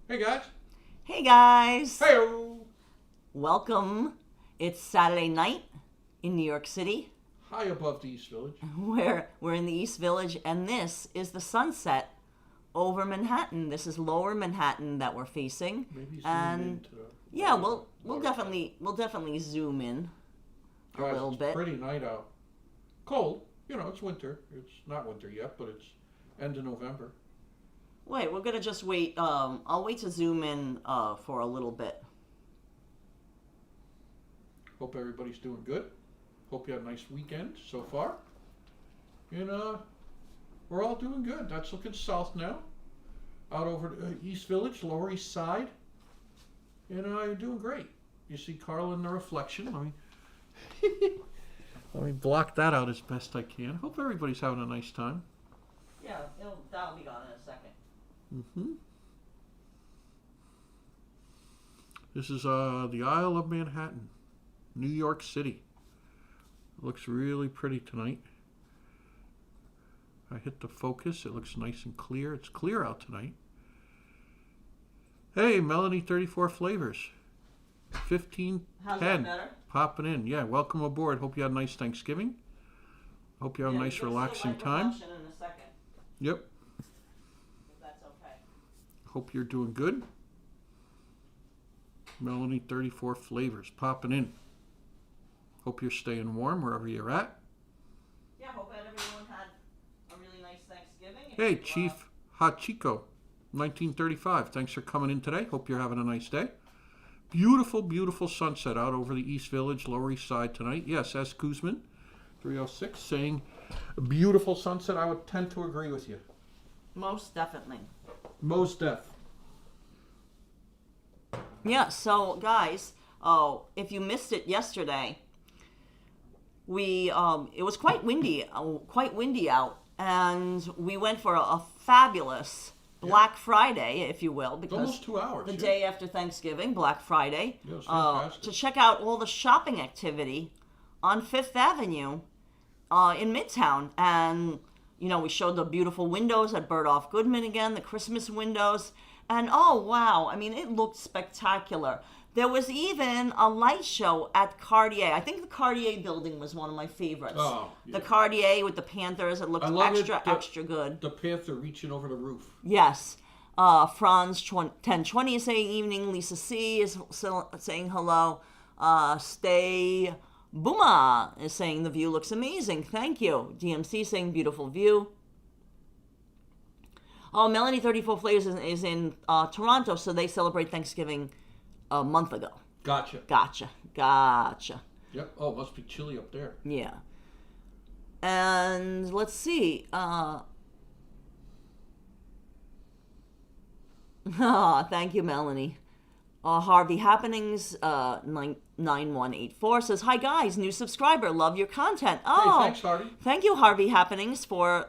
Hey guys. Hey guys! Hey-o. Welcome. It's Saturday night in New York City. High above the East Village. We're in the East Village, and this is the sunset over Manhattan. This is Lower Manhattan that we're facing. Maybe zoom and into the yeah, we'll definitely zoom in a Guys, little it's bit. pretty night out. Cold. It's winter. It's not winter yet, but it's end of November. Wait, we're gonna just wait. I'll wait to zoom in for a little bit. Hope everybody's doing good. Hope you had a nice weekend so far. And we're all doing good. That's looking south now. Out over the East Village, Lower East Side. And you're doing great. You see Karla in the reflection. Let me block that out as best I can. Hope everybody's having a nice time. Yeah, that'll be gone in a second. This is the Isle of Manhattan, New York City. Looks really pretty tonight. I hit the focus. It looks nice and clear. It's clear out tonight. Hey, Melanie, 34 Flavors. 1510. How's that better? Popping in. Yeah, welcome aboard. Hope you had a nice Thanksgiving. Hope you have a nice, relaxing time. In a second, Yep. if that's okay. Hope you're doing good. Melanie, 34 Flavors. Popping in. Hope you're staying warm wherever you're at. Yeah, hope that everyone had a really nice Thanksgiving. Hey, Chief Hachiko, 1935. Thanks for coming in today. Hope you're having a nice day. Beautiful, beautiful sunset out over the East Village, Lower East Side tonight. Yes, S. Kuzman, 306, saying beautiful sunset. I would tend to agree with you. Most definitely. Most def. Yeah, so guys, if you missed it yesterday, it was quite windy out, and we went for a fabulous Black Friday, if you will, because almost 2 hours. the day after Thanksgiving, Black Friday, Yeah, it was fantastic. to check out all the shopping activity on Fifth Avenue in Midtown. And, we showed the beautiful windows at Bergdorf Goodman again, the Christmas windows. And, oh, wow, I mean, it looked spectacular. There was even a light show at Cartier. I think the Cartier building was one of my favorites. Oh, yeah. The Cartier with the Panthers. It looked I love extra good. The panther reaching over the roof. Yes. Franz 1020 is saying evening. Lisa C is saying hello. Stay Booma is saying the view looks amazing. Thank you. DMC saying beautiful view. Oh, Melanie 34 Flavors is in Toronto, so they celebrate Thanksgiving a month ago. Gotcha. Gotcha. Yep. Oh, it must be chilly up there. Yeah. And let's see. Thank you, Melanie. Harvey Happenings 9184 says, "Hi guys, new subscriber. Love your content." Oh, Hey, thanks, Harvey. Thank you, Harvey Happenings, for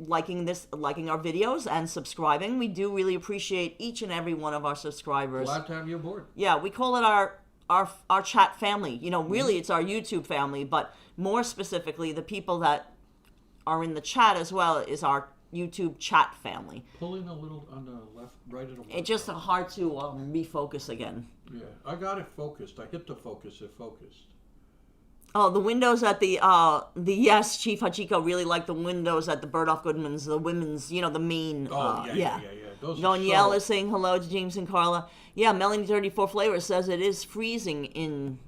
liking our videos and subscribing. We do really appreciate each and every one of our subscribers. Glad to have you aboard. Yeah, we call it our chat family. Really it's our YouTube family, but more specifically, the people that are in the chat as well is our YouTube chat family. Pulling a little on the left, right of the It's just hard to refocus again. Yeah, I got it focused. I hit the focus. It focused. Oh, the windows at the yes, Chief Hachiko really liked the windows at the Bergdorf Goodman's, the women's, the main. Yeah. Those are Danielle is saying hello to James and Karla. Yeah, Melanie 34 Flavors says it is freezing in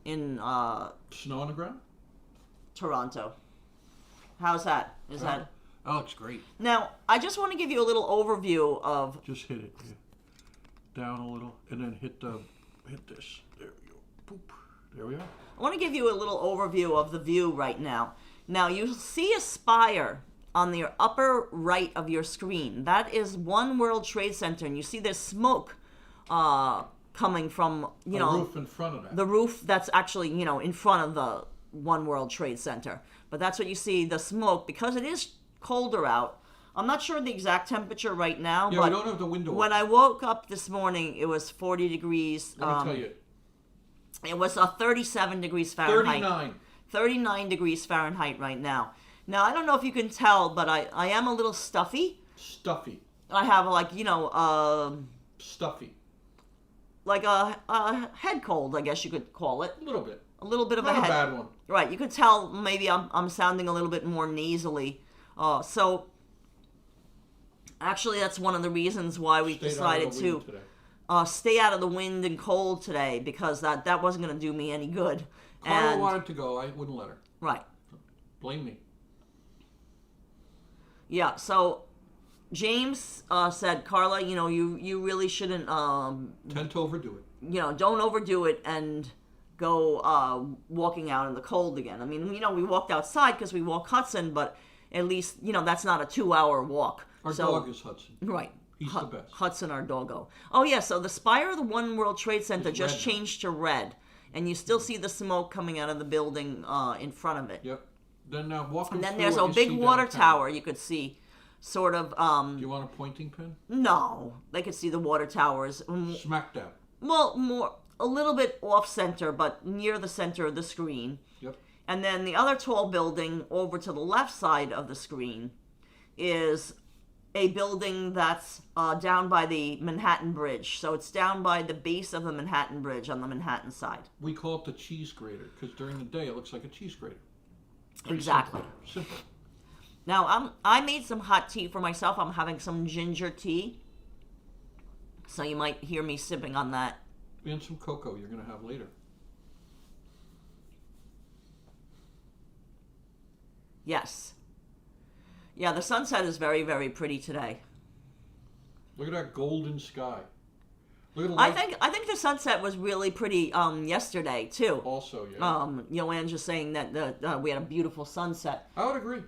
Snow on the ground? Toronto. How's that? That looks great. Now, I just want to give you a little overview of... Just hit it. Yeah. Down a little, and then hit this. There we go. Boop. There we are. I want to give you a little overview of the view right now. Now, you see a spire on the upper right of your screen. That is One World Trade Center, and you see there's smoke coming from, The roof in front of that. the roof that's actually, in front of the One World Trade Center. But that's what you see, the smoke, because it is colder out. I'm not sure the exact temperature right now, Yeah, but we don't have the window when I woke up this morning, it was 40 degrees. Let me tell you. It was 37 degrees Fahrenheit. 39. 39 degrees Fahrenheit right now. Now, I don't know if you can tell, but I am a little stuffy. Stuffy. I have like Stuffy. like a head cold, I guess you could call it. A little bit. A little bit of Not a a head. bad one. Right, you could tell maybe I'm sounding a little bit more nasally. So actually, that's one of the reasons why we decided to stay out of the wind and cold today, because that wasn't going to do me any good. Karla wanted to go. I wouldn't let her. Right. Blame me. Yeah. So James said, Karla, you really shouldn't. Tend to overdo it. Don't overdo it and go walking out in the cold again. I mean, we walked outside because we walk Hudson, but at least that's not a 2-hour walk. Our dog is Hudson. Right. He's the best. Hudson, our doggo. Oh, yeah, so the spire of the One World Trade Center just changed to red. And you still see the smoke coming out of the building in front of it. Yep. Then walking And then through there's what a you big see water downtown. tower you could see, sort of... Do you want a pointing pen? No. They could see the water towers. Smack dab. Well, a little bit off-center, but near the center of the screen. Yep. And then the other tall building over to the left side of the screen is a building that's down by the Manhattan Bridge. So it's down by the base of the Manhattan Bridge on the Manhattan side. We call it the cheese grater because during the day it looks like a cheese grater. Exactly. Simple. Now, I made some hot tea for myself. I'm having some ginger tea. So you might hear me sipping on that. And some cocoa you're going to have later. Yes. Yeah, the sunset is very, very pretty today. Look at that golden sky. Look at the light. I think the sunset was really pretty yesterday too. Also, yeah. Joanne's just saying that we had a beautiful sunset. I would agree.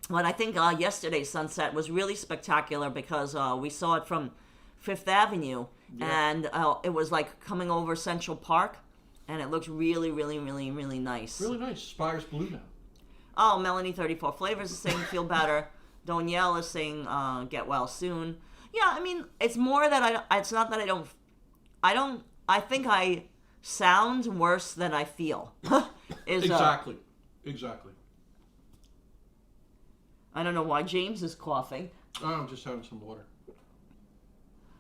But I think yesterday's sunset was really spectacular because we saw it from Fifth Avenue, and it was like coming over Central Park, and it looked really, really, really, really nice. Really nice. Spire's blue now. Oh, Melanie 34 Flavors is saying feel better. Donielle is saying get well soon. Yeah, I mean, it's more that it's not that I think I sound worse than I feel. Exactly. I don't know why James is coughing. Oh, I'm just having some water.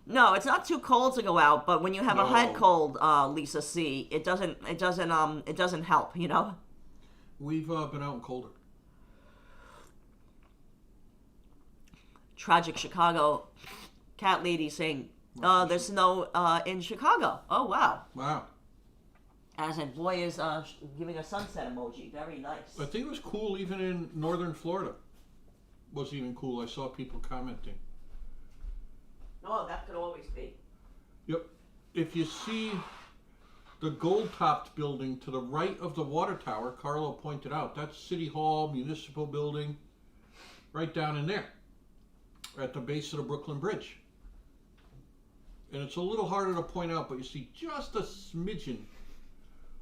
No, it's not too cold to go out, but when you have a head cold, Lisa C, it doesn't help, We've been out in colder. Tragic Chicago cat lady saying, there's snow in Chicago. Oh, wow. Wow. As in, boy is giving a sunset emoji. Very nice. I think it was cool even in northern Florida. Was even cool. I saw people commenting. Oh, that could always be. Yep. If you see the gold-topped building to the right of the water tower, Karla pointed out, that's City Hall, Municipal Building, right down in there, at the base of the Brooklyn Bridge. And it's a little harder to point out, but you see just a smidgen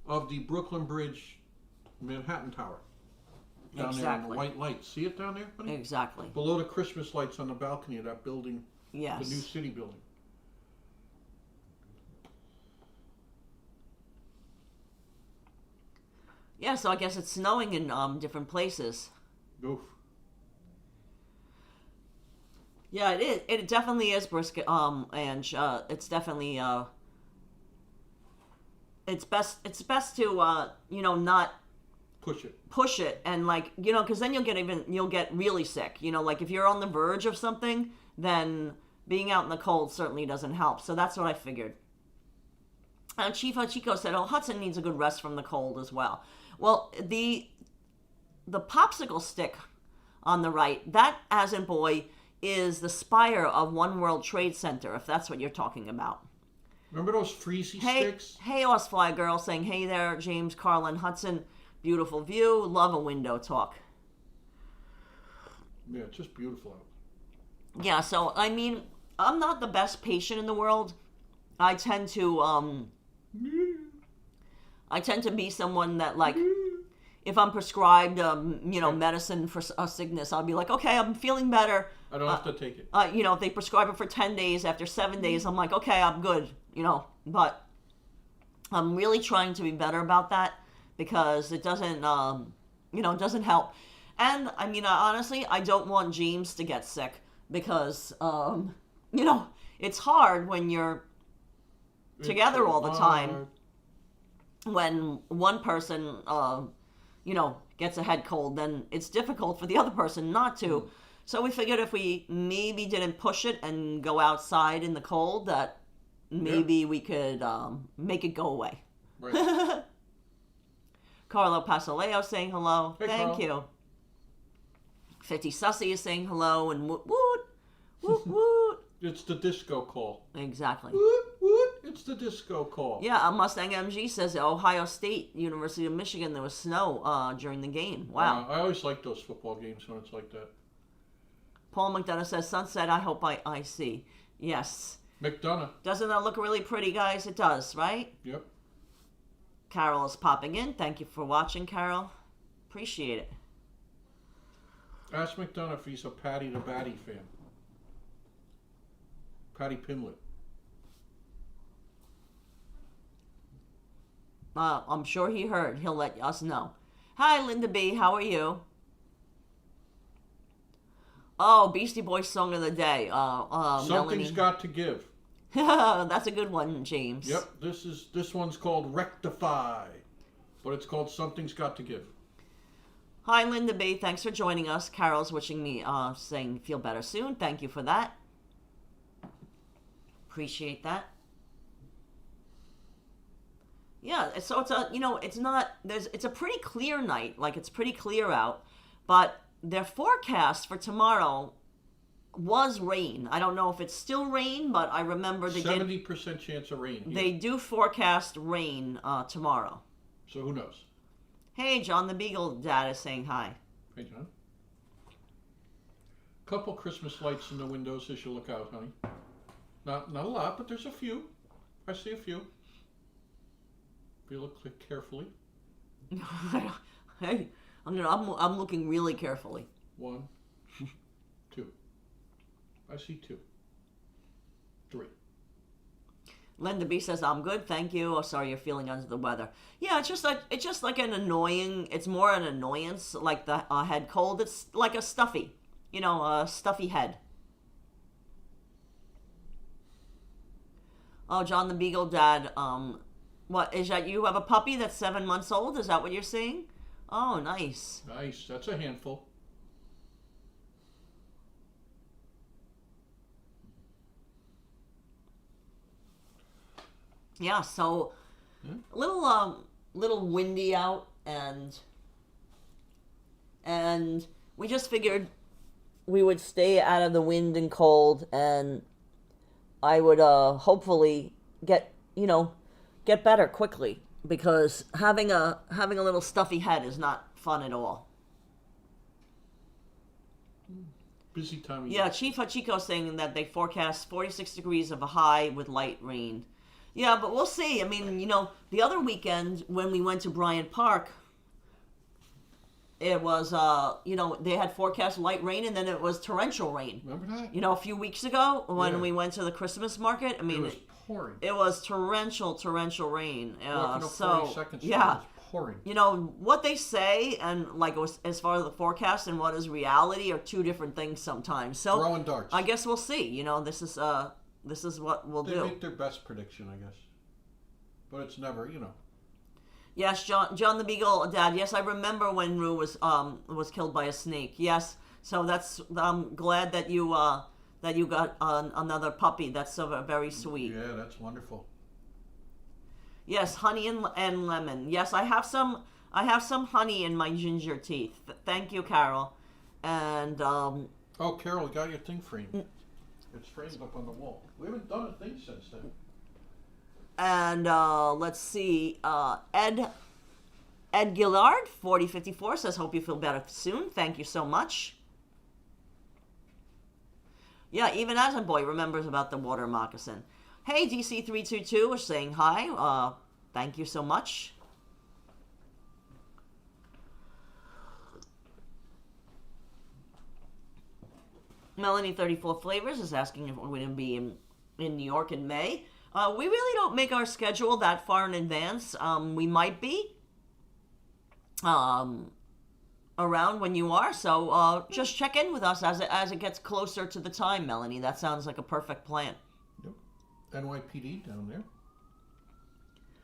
of the Brooklyn Bridge Manhattan Tower. Down there in the white lights. See it down there, buddy? Exactly. Below the Christmas lights on the balcony of that building. Yes. The new city building. Yeah, so I guess it's snowing in different places. Oof. Yeah, it is. It definitely is brisk, and it's definitely it's best to not push it and because then you'll get really sick. Like if you're on the verge of something, then being out in the cold certainly doesn't help. So that's what I figured. Chico said, "Oh, Hudson needs a good rest from the cold as well." Well, the popsicle stick on the right, that, as in boy, is the spire of One World Trade Center, if that's what you're talking about. Remember those freezy sticks? Hey, Osfly Girl saying, hey there, James, Karla, and Hudson. Beautiful view. Love a window talk. Yeah, it's just beautiful out. Yeah, so, I mean, I'm not the best patient in the world. I tend to be someone that, if I'm prescribed, medicine for a sickness, I'll be like, okay, I'm feeling better. I don't have to take it. If they prescribe it for 10 days, after 7 days, I'm like, okay, I'm good, But I'm really trying to be better about that because it doesn't, it doesn't help. And, I mean, honestly, I don't want James to get sick because, it's hard when you're together all the time. When one person, gets a head cold, then it's difficult for the other person not to. So we figured if we maybe didn't push it and go outside in the cold, that maybe we could make it go away. Right. Carlo Pasoleo saying hello. Hey, Thank Carl. you. 50 Sussy is saying hello and woot woot. Woot woot. It's the disco call. Exactly. Woot, woot. It's the disco call. Yeah, Mustang MG says at Ohio State, University of Michigan, there was snow during the game. Wow. I always like those football games when it's like that. Paul McDonough says, sunset, I hope I see. Yes. McDonough. Doesn't that look really pretty, guys? It does, right? Yep. Carol is popping in. Thank you for watching, Carol. Appreciate it. Ask McDonough if he's a Patty the Batty fan. Patty Pimlet. I'm sure he heard. He'll let us know. Hi, Linda B. How are you? Oh, Beastie Boys song of the day. Something's Melanie. got to give. That's a good one, James. Yep. This one's called Rectify, but it's called Something's Got to Give. Hi, Linda B. Thanks for joining us. Carol's wishing me, saying feel better soon. Thank you for that. Appreciate that. Yeah, so it's it's a pretty clear night. Like, it's pretty clear out, but their forecast for tomorrow was rain. I don't know if it's still rain, but I remember 70% chance of rain. They do forecast rain tomorrow. So who knows? Hey, John the Beagle Dad is saying hi. Hey, John. Couple Christmas lights in the windows as you look out, honey. Not a lot, but there's a few. I see a few. If you look carefully. Hey, I'm looking really carefully. 1, 2. I see 2. 3. Linda B says, I'm good, thank you. Oh, sorry, you're feeling under the weather. Yeah, it's just like an annoying, it's more an annoyance, like the head cold. It's like a stuffy head. Oh, John the Beagle Dad, what, is that you have a puppy that's 7 months old? Is that what you're saying? Oh, nice. Nice, that's a handful. Yeah, so a little windy out, and we just figured we would stay out of the wind and cold, and I would hopefully get better quickly, because having a little stuffy head is not fun at all. Busy time of Yeah, year. Chief Hachiko saying that they forecast 46 degrees of a high with light rain. Yeah, but we'll see. I mean, the other weekend when we went to Bryant Park, it was, they had forecast light rain, and then it was torrential rain. Remember that? A few weeks ago when Yeah. we went to the Christmas market, I mean, It was pouring. it was torrential rain. Walking up So 42nd Street, yeah, it was pouring. what they say and like as far as the forecast and what is reality are two different things sometimes. So Throwing darts. I guess we'll see. This is what we'll They do. make their best prediction, I guess. But it's never, Yes, John the Beagle Dad. Yes, I remember when Rue was killed by a snake. Yes, so I'm glad that you got another puppy. That's so very sweet. Yeah, that's wonderful. Yes, honey and lemon. Yes, I have some honey in my ginger teeth. Thank you, Carol. And Oh, Carol, got your thing framed. It's framed up on the wall. We haven't done a thing since then. And let's see. Ed Gillard, 4054, says, hope you feel better soon. Thank you so much. Yeah, even as a boy remembers about the water moccasin. Hey, DC322 is saying hi. Thank you so much. Melanie 34 Flavors is asking if we're going to be in New York in May. We really don't make our schedule that far in advance. We might be. around when you are. So just check in with us as it gets closer to the time, Melanie. That sounds like a perfect plan. Yep. NYPD down there.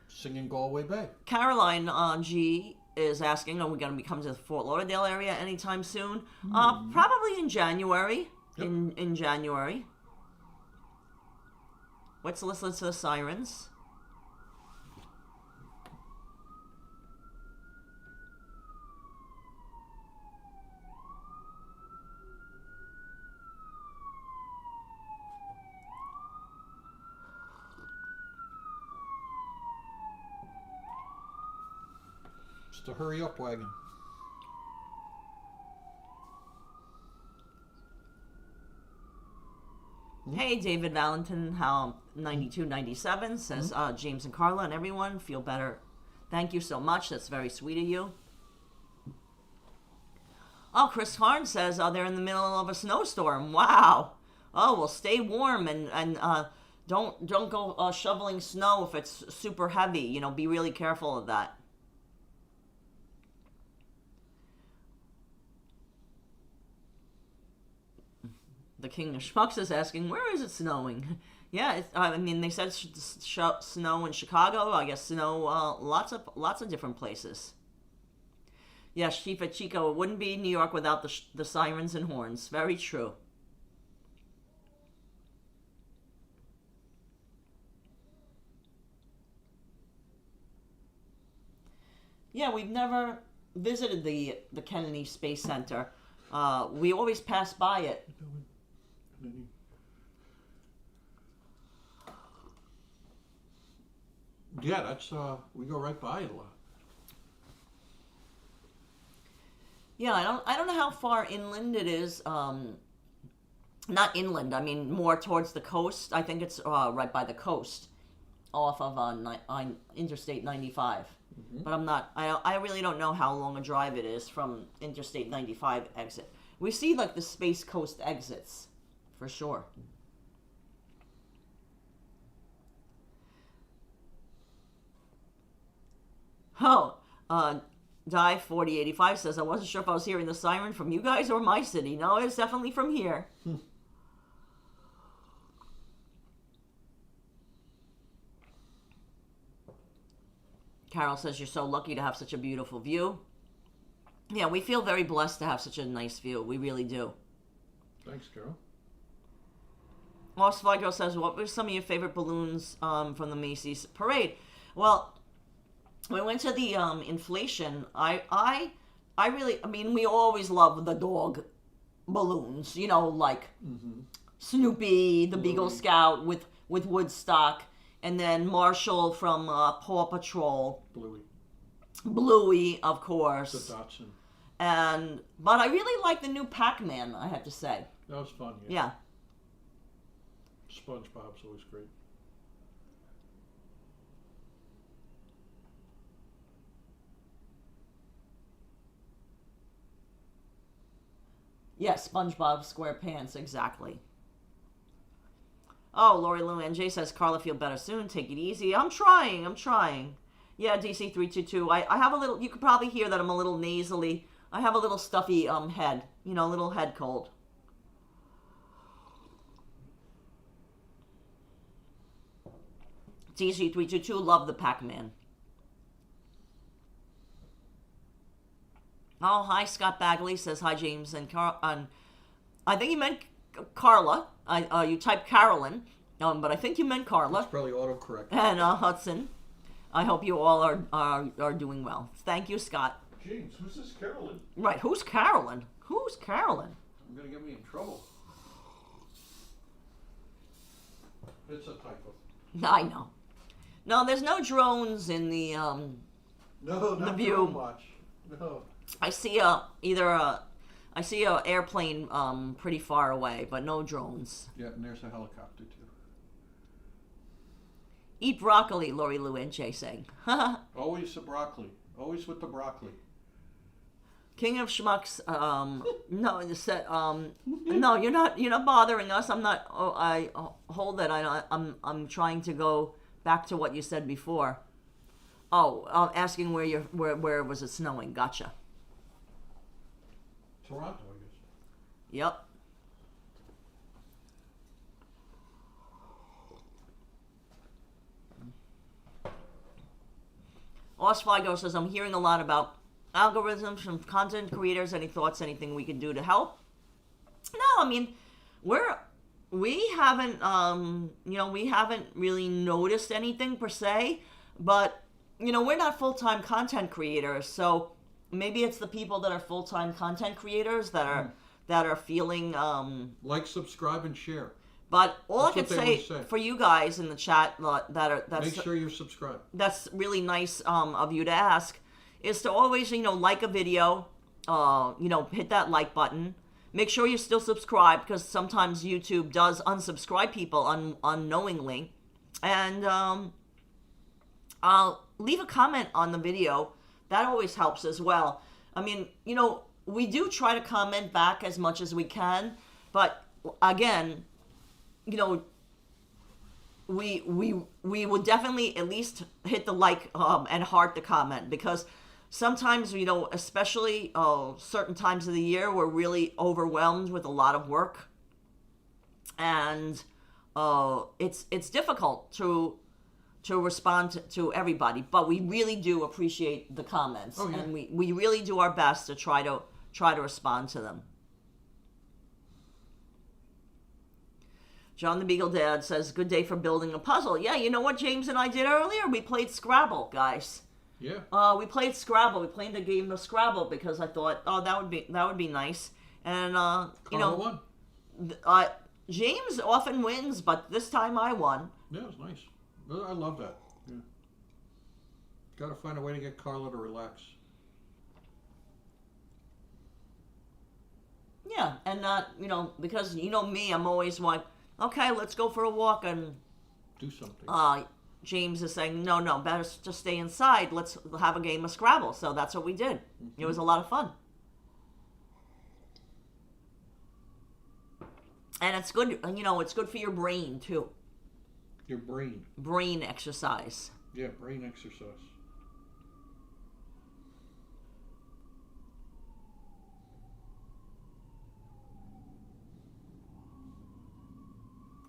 Singing Galway Bay. Caroline G is asking, are we going to be coming to the Fort Lauderdale area anytime soon? Probably in January. Yep. In January. Let's listen to the sirens. It's the hurry up wagon. Hey, David Valentin, how 9297 says, James and Karla and everyone feel better. Thank you so much. That's very sweet of you. Oh, Chris Harn says, they're in the middle of a snowstorm. Wow. Oh, well, stay warm and don't go shoveling snow if it's super heavy. You know, be really careful of that. The King of Schmucks is asking, where is it snowing? Yeah, I mean, they said snow in Chicago. I guess snow lots of different places. Yes, Chifa Chico, it wouldn't be New York without the sirens and horns. Very true. Yeah, we've never visited the Kennedy Space Center. We always pass by it. Yeah, that's we go right by it a lot. Yeah, I don't know how far inland it is. Not inland. I mean more towards the coast. I think it's right by the coast, off of Interstate 95. Mm-hmm. But I'm not. I really don't know how long a drive it is from Interstate 95 exit. We see like the Space Coast exits, for sure. Oh, Die 4085 says, I wasn't sure if I was hearing the siren from you guys or my city. No, it's definitely from here. Carol says, you're so lucky to have such a beautiful view. Yeah, we feel very blessed to have such a nice view. We really do. Thanks, Carol. Lost Fly Girl says, what were some of your favorite balloons from the Macy's parade? Well, we went to the inflation. I mean, we always love the dog balloons, you know, like Snoopy, the Beagle Scout with Woodstock, and then Marshall from Paw Patrol. Bluey, of course. The Dachshund. But I really like the new Pac-Man, I have to say. That was fun, yeah. SpongeBob's always great. Yes, SpongeBob SquarePants, exactly. Oh, Lori Lou NJ says, Karla, feel better soon. Take it easy. I'm trying. Yeah, DC322. I have a little, you could probably hear that I'm a little nasally. I have a little stuffy head. You know, a little head cold. DC322, love the Pac-Man. Oh, hi, Scott Bagley says, hi, James and Karla. I think you meant Karla. You typed Carolyn, but I think you meant Karla. It's probably autocorrect. And Hudson. I hope you all are doing well. Thank you, Scott. James, who's this Carolyn? Right, who's Carolyn? Who's Carolyn? I'm going to get me in trouble. It's a typo. I know. No, there's no drones in the No, not the view. drone watch. No. I see a airplane pretty far away, but no drones. Yeah, and there's a helicopter too. Eat broccoli, Lori Lou and Jay saying. Always the broccoli. Always with the broccoli. King of Schmucks. No, no, you're not bothering us. I'm not. Oh, I hold that. I'm trying to go back to what you said before. Oh, asking where was it snowing? Gotcha. Toronto, I guess. Yep. Osflygo says, I'm hearing a lot about algorithms from content creators. Any thoughts, anything we can do to help? No, I mean, we haven't, we haven't really noticed anything per se, but, we're not full-time content creators, so maybe it's the people that are full-time content creators that are feeling, like, subscribe, and share. But all That's I could what they say always say. for you guys in the chat Make sure you're subscribed. That's really nice of you to ask, is to always, like a video, hit that like button. Make sure you're still subscribed, because sometimes YouTube does unsubscribe people unknowingly. And leave a comment on the video. That always helps as well. I mean, we do try to comment back as much as we can, but again, we would definitely at least hit the like and heart the comment, because sometimes, especially certain times of the year, we're really overwhelmed with a lot of work, and it's difficult to respond to everybody, but we really do appreciate the comments. Oh, yeah. And we really do our best to try to respond to them. John the Beagle Dad says, good day for building a puzzle. Yeah, you know what James and I did earlier? We played Scrabble, guys. Yeah. We played Scrabble. We played a game of Scrabble because I thought, that would be nice. And Karla won. James often wins, but this time I won. Yeah, it was nice. I love that. Yeah. Got to find a way to get Karla to relax. Yeah, and not, because me, I'm always like, okay, let's go for a walk, and do something. James is saying, no, better just stay inside. Let's have a game of Scrabble. So that's what we did. Mm-hmm. It was a lot of fun. And it's good, it's good for your brain, too. Your brain. Brain exercise. Yeah, brain exercise.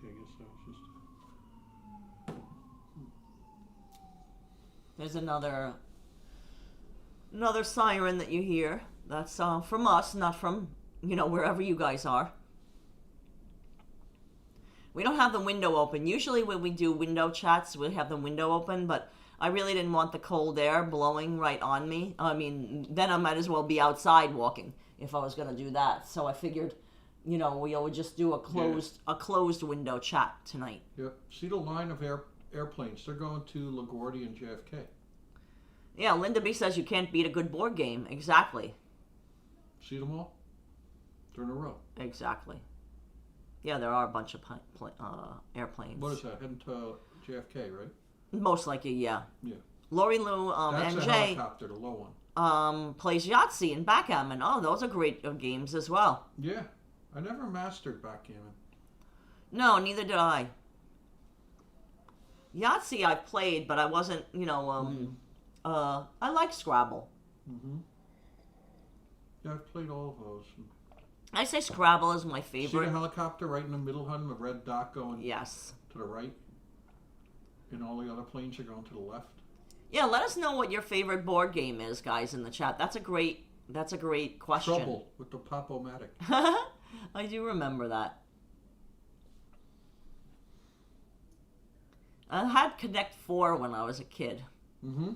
Yeah, I guess that was just... There's another siren that you hear. That's from us, not from, wherever you guys are. We don't have the window open. Usually when we do window chats, we have the window open, but I really didn't want the cold air blowing right on me. I mean, then I might as well be outside walking if I was going to do that. So I figured, we would just do a closed window chat tonight. Yep. See the line of airplanes. They're going to LaGuardia and JFK. Yeah, Linda B says you can't beat a good board game. Exactly. See them all? They're in a row. Exactly. Yeah, there are a bunch of airplanes. What is that? Heading to JFK, right? Most likely, yeah. Yeah. Lori Lou That's and a Jay helicopter, the low one. Plays Yahtzee and backgammon. Oh, those are great games as well. Yeah. I never mastered backgammon. No, neither did I. Yahtzee I've played, but I wasn't, I like Scrabble. Mm-hmm. Yeah, I've played all of those. I say Scrabble is my See favorite. the helicopter right in the middle, hun? The red dot going Yes. to the right? And all the other planes are going to the left? Yeah, let us know what your favorite board game is, guys, in the chat. That's a great question. Trouble with the Pop-O-Matic. I do remember that. I had Connect 4 when I was a kid. Mm-hmm.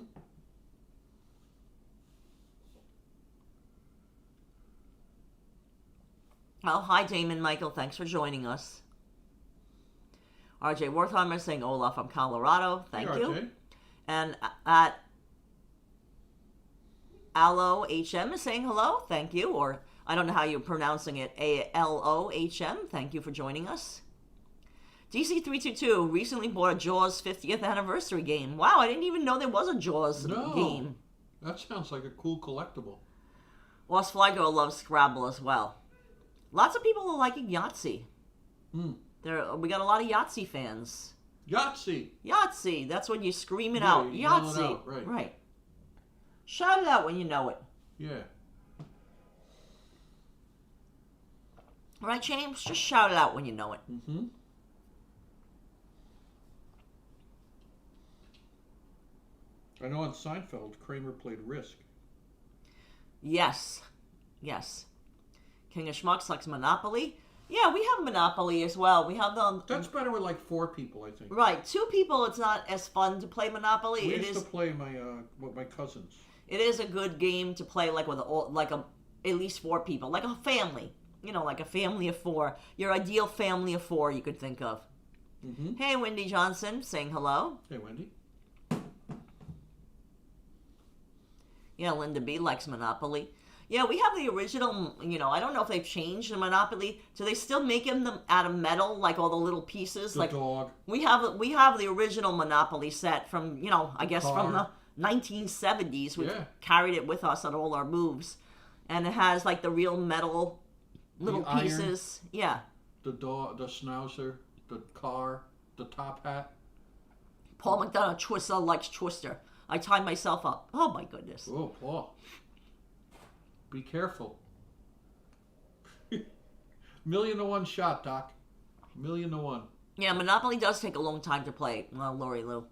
Oh, hi, Damon Michael. Thanks for joining us. RJ Wertheimer saying, Olaf from Colorado. Thank you. RJ. And at Allo HM is saying hello. Thank you. Or I don't know how you're pronouncing it. ALOHM. Thank you for joining us. DC322 recently bought a Jaws 50th anniversary game. Wow, I didn't even know there was a Jaws game. That sounds like a cool collectible. Lost Fly Girl loves Scrabble as well. Lots of people are liking Yahtzee. We got a lot of Yahtzee fans. Yahtzee! Yahtzee! That's when you scream it Yeah, out. you yell it Yahtzee! out, right. Shout it out when you know it. Yeah. All right, James? Just shout it out when you know it. Mm-hmm. I know on Seinfeld, Kramer played Risk. Yes. Yes. King of Schmucks likes Monopoly. Yeah, we have Monopoly as well. We have the... That's better with like 4 people, I think. Right. 2 people, it's not as fun to play Monopoly. We used to play with my cousins. It is a good game to play like with at least 4 people. Like a family. You know, like a family of 4. Your ideal family of 4 you could think of. Mm-hmm. Hey, Wendy Johnson, saying hello. Hey, Wendy. Yeah, Linda B likes Monopoly. Yeah, we have the original, you know, I don't know if they've changed the Monopoly. Do they still make them out of metal, like all the little pieces? The like dog. We have the original Monopoly set from, you know, I guess car. from the 1970s. We've Yeah. carried it with us on all our moves. And it has like the real metal little The iron. pieces. Yeah. The dog, the schnauzer, the car, the top hat. Paul McDonough Twister likes Twister. I tie myself up. Oh my goodness. Oh, Paul. Be careful. 1,000,000 to 1 shot, Doc. 1,000,000 to 1. Yeah, Monopoly does take a long time to play. Well, Lori Lou.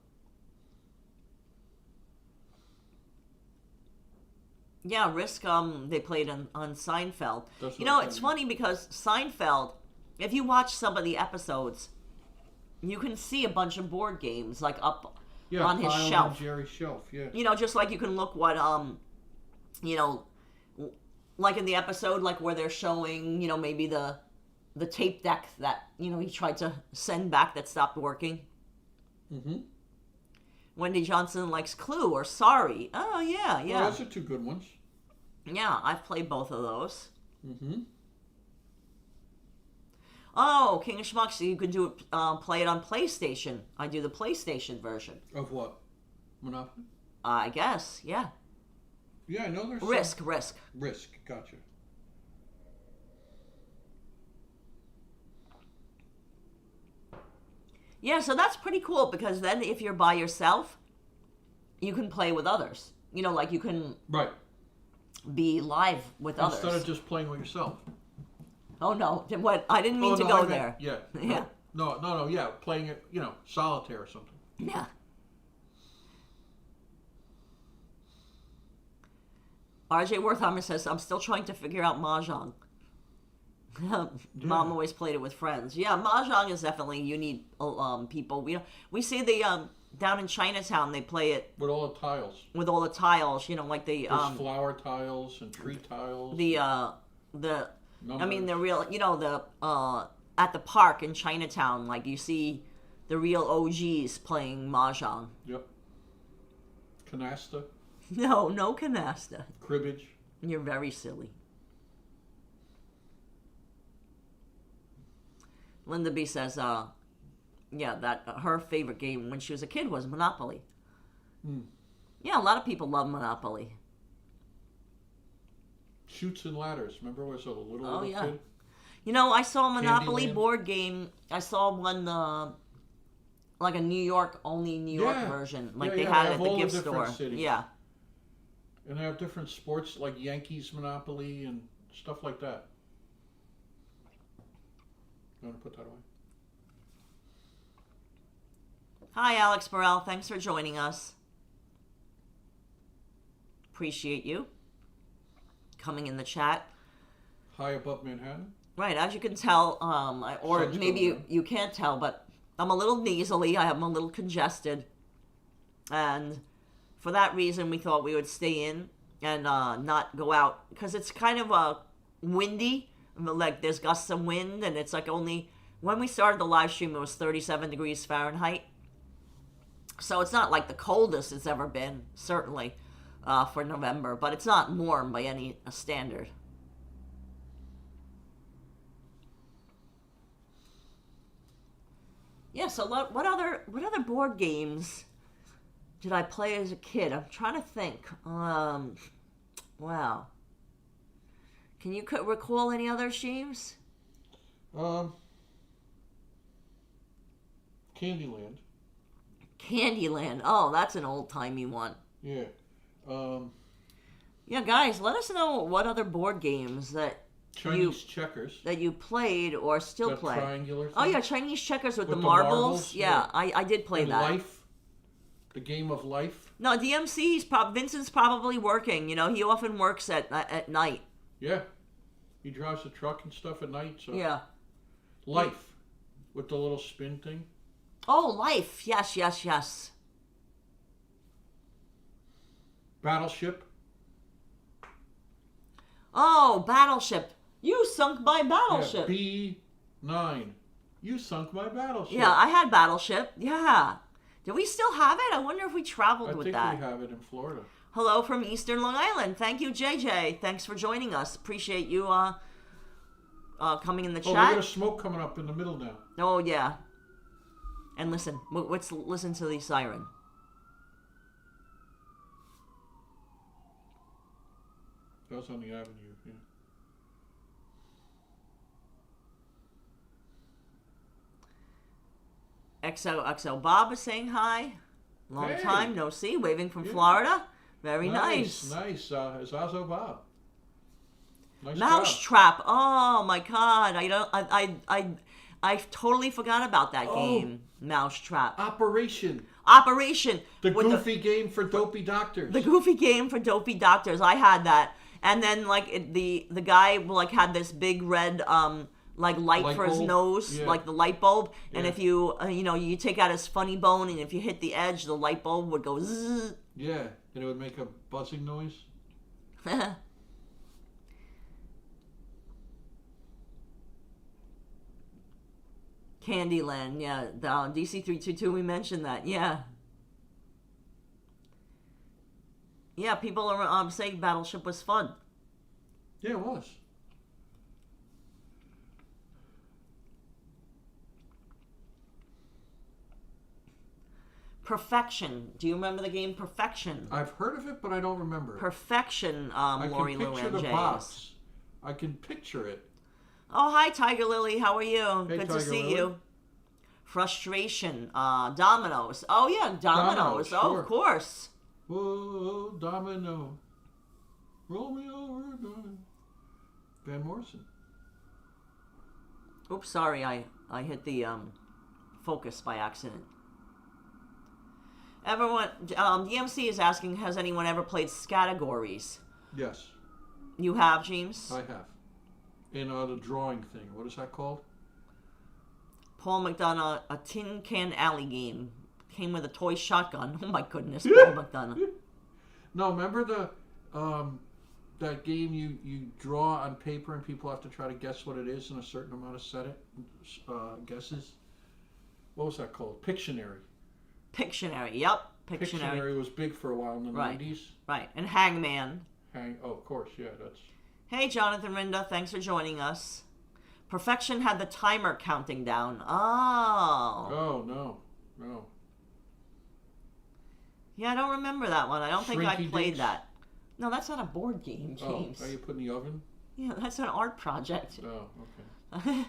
Yeah, Risk, they played on Seinfeld. That's You what know, I'm it's saying. funny because Seinfeld, if you watch some of the episodes, you can see a bunch of board games like up Yeah, on his piled shelf. on Jerry's shelf, yeah. You know, just like you can look what, you know, like in the episode, like where they're showing, you know, maybe the tape deck that, you know, he tried to send back that stopped working. Mm-hmm. Wendy Johnson likes Clue or Sorry. Oh, yeah, yeah. Well, those are 2 good ones. Yeah, I've played both of those. Mm-hmm. Oh, King of Schmucks, you can do it, play it on PlayStation. I do the PlayStation version. Of what? Monopoly? I guess, yeah. Yeah, I know there's Risk. Risk, gotcha. Yeah, so that's pretty cool because then if you're by yourself, you can play with others. You know, like you can Right. be live with others. Instead of just playing with yourself. Oh no, what? I didn't mean to no, go I meant- there. Yeah. Yeah. No, yeah. Playing it, you know, solitaire or something. Yeah. RJ Wertheimer says, I'm still trying to figure out Mahjong. Mom always played it with friends. Yeah, Mahjong is definitely, you need people. We see the, down in Chinatown, they play it With all the tiles. with all the tiles, you know, like the, There's flower tiles and tree tiles. I mean, the real, you know, at the park in Chinatown, like you see the real OGs playing Mahjong. Yep. Canasta. No canasta. Cribbage. You're very silly. Linda B says, yeah, that her favorite game when she was a kid was Monopoly. Yeah, a lot of people love Monopoly. Chutes and Ladders. Remember when I was a little yeah. kid? You know, I saw a Monopoly Candyland. board game. I saw one, like a New York Yeah. version. Like Yeah, they yeah, had they it have at the all the gift different store. cities. Yeah. And they have different sports like Yankees Monopoly and stuff like that. You want to put that away? Hi, Alex Burrell. Thanks for joining us. Appreciate you coming in the chat. High above Manhattan. Right, as you can tell, or Sun's maybe going you, down. you can't tell, but I'm a little nasally. I'm a little congested. And for that reason, we thought we would stay in and not go out. Because it's kind of windy. Like, there's gusts of wind. And it's like only... When we started the live stream, it was 37 degrees Fahrenheit. So it's not like the coldest it's ever been, certainly, for November. But it's not warm by any standard. Yeah, so what other board games did I play as a kid? I'm trying to think. Wow. Can you recall any other James? Candyland. Candyland. Oh, that's an old-timey one. Yeah. Yeah, guys, let us know what other board games that Chinese checkers. that you played or still That play. triangular thing. Oh yeah, Chinese checkers with the the marbles. marbles, Yeah, yeah. I did play And that. Life. The game of life. No, DMC. Vincent's probably working. You know, he often works at night. Yeah. He drives the truck and stuff at night. So. Yeah. Life. With the little spin thing. Oh, Life. Yes, yes, yes. Battleship. Oh, Battleship. You sunk my battleship. Yeah, B9. You sunk my battleship. Yeah, I had Battleship. Yeah. Do we still have it? I wonder if we traveled with I that. think we have it in Florida. Hello from Eastern Long Island. Thank you, JJ. Thanks for joining us. Appreciate you coming in the Oh, we chat. got a smoke coming up in the middle now. Oh, yeah. And listen. Let's listen to the siren. That was on the avenue, yeah. XOXO Bob is saying hi. Long Hey. time no see. Waving from Yeah. Florida. Very nice. Nice. Zazo Bob. Nice job. Mousetrap. Oh my God. I totally forgot about that game. Mousetrap. Operation. Operation. The with goofy game for dopey doctors. The goofy game for dopey doctors. I had that. And then the guy like had this big red like light for his bulb? nose, Yeah. like the light bulb. And Yeah. if you you take out his funny bone, and if you hit the edge, the light bulb would go zzz. Yeah, and it would make a buzzing noise. Candyland, yeah. The DC322, we mentioned that, yeah. Yeah, people are saying Battleship was fun. Yeah, it was. Perfection. Do you remember the game Perfection? I've heard of it, but I don't remember it. Perfection, I Lori can Lou picture and the James. box. I can picture it. Oh, hi, Tiger Lily. How are you? Hey, Good to Tiger see Lily. you. Frustration. Dominoes. Oh, yeah, Dominoes. Dominoes, Oh, sure. of course. Whoa, domino. Roll me over, domino. Van Morrison. Oops, sorry. I hit the focus by accident. Everyone, DMC is asking, has anyone ever played Scattergories? Yes, You have, James? I have. In the drawing thing. What is that called? Paul McDonough, a Tin Can Alley game. Came with a toy shotgun. Oh my goodness, Paul McDonough. No, remember the that game you draw on paper and people have to try to guess what it is in a certain amount of guesses? What was that called? Pictionary. Pictionary, yep. Pictionary. Pictionary was big for a while in the Right. 90s. Right, and Hangman. Oh, of course, yeah, that's... Hey, Jonathan Rinda, thanks for joining us. Perfection had the timer counting down. Oh. Oh, no. Yeah, I don't remember that one. I don't think I Shrinky played Dinks? that. No, that's not a board game, James. Oh, are you put in the oven? Yeah, that's an art project. Oh, okay.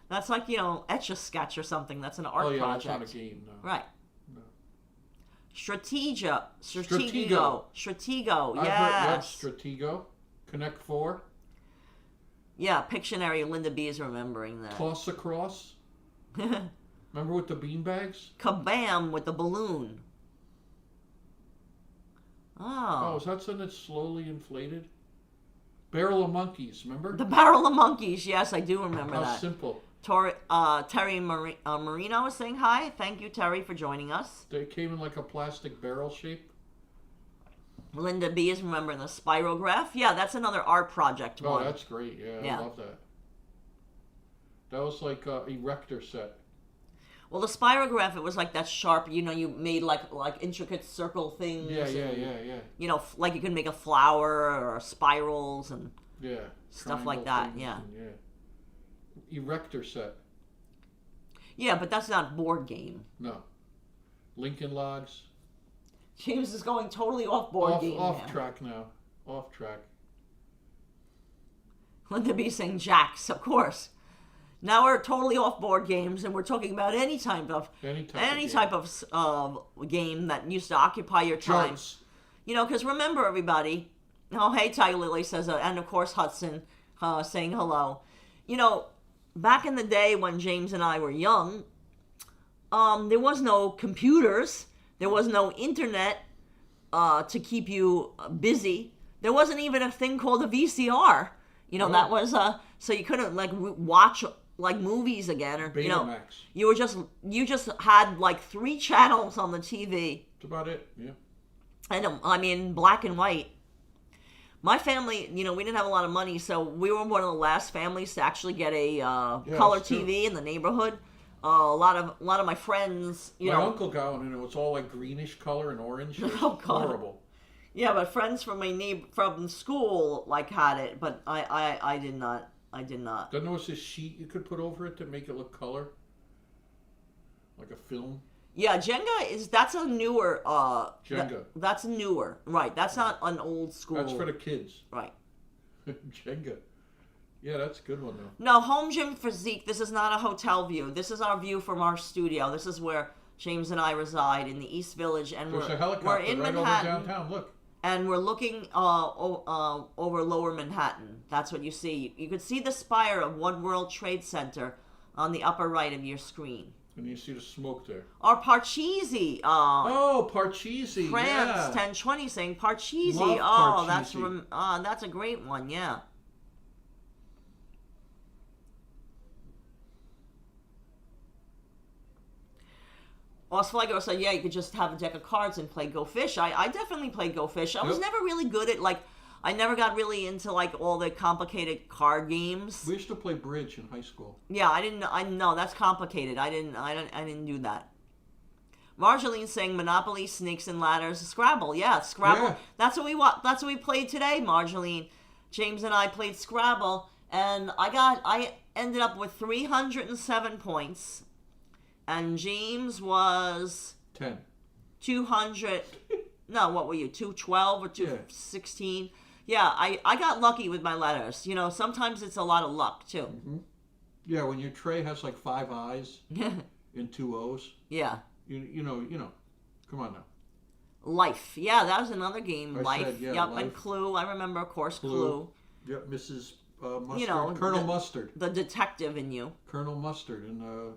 That's like, Etch-a-Sketch or something. That's an art Oh, yeah, project. that's not a game, no. Right. No. Stratego, I've heard, yes. Stratego. Connect 4. Yeah, Pictionary, Linda B is remembering that. Toss across. Remember with the beanbags? Kabam with the balloon. Oh, is that something that's slowly inflated? Barrel of Monkeys, remember? The Barrel of Monkeys, yes, I do remember How that. simple. Terry Marino is saying hi. Thank you, Terry, for joining us. They came in like a plastic barrel shape. Linda B is remembering the Spirograph. Yeah, that's another art project Oh, one. that's great. Yeah, Yeah. I love that. That was like a erector set. Well, the Spirograph, it was like that sharp, you made like intricate circle things. Yeah. Like you could make a flower or spirals and Yeah. stuff like triangle that, things yeah. and, Erector set. Yeah, but that's not board game. No. Lincoln Logs. James is going totally off board game. Off now. track now. Off track. Linda B saying Jacks, of course. Now we're totally off board games, and we're talking about any type of game that used to occupy your time. Charts. Because remember, everybody. Oh, hey, Tiger Lily says, and of course Hudson. saying hello. You know, back in the day when James and I were young, there was no computers. There was no internet to keep you busy. There wasn't even a thing called a VCR. You know, that was so you couldn't like watch like movies again, or you know, you just had like 3 channels on the TV. That's about it. Yeah. And I mean, black and white. My family, you know, we didn't have a lot of money, so we were one of the last families to actually get a color TV in the neighborhood. A lot of my friends, my uncle got one, and it was all like greenish color and orange. It was horrible. Yeah, but friends from from school like had it, but I did not. Then there was this sheet you could put over it to make it look color, like a film. Yeah, that's a newer. Jenga. That's newer, right? That's not an old school. That's for the kids. Right. Jenga. Yeah, that's a good one though. No, home gym physique. This is not a hotel view. This is our view from our studio. This is where James and I reside in the East Village, and There's a helicopter we're in right Manhattan. over downtown. Look. And we're looking over Lower Manhattan. That's what you see. You could see the spire of One World Trade Center on the upper right of your screen. And you see the smoke there. Or Parcheesi. Parcheesi. France 1020 saying Parcheesi. Love Parcheesi. That's a great one. Yeah. Osflago said, yeah, you could just have a deck of cards and play Go Fish. I definitely played Go Fish. I was never really good at, like, I never got really into, like, all the complicated card games. We used to play bridge in high school. Yeah, I know, that's complicated. I didn't do that. Marjolaine saying Monopoly, Snakes and Ladders, Scrabble. Yeah, Scrabble. Yeah. That's what we played today, Marjolaine. James and I played Scrabble, and I ended up with 307 points. And James was 10. 200. No, what were you? 212 or 216? Yeah, I got lucky with my letters. You know, sometimes it's a lot of luck too. Mm-hmm. Yeah, when your tray has like 5 I's and 2 O's. Yeah. You know. Come on now. Life. Yeah, that was another game. Life. Said, yep, Life. And Clue. I remember, of course, Clue. Yep, Mrs. Mustard. You know, Colonel Mustard. The detective in you. Colonel Mustard in the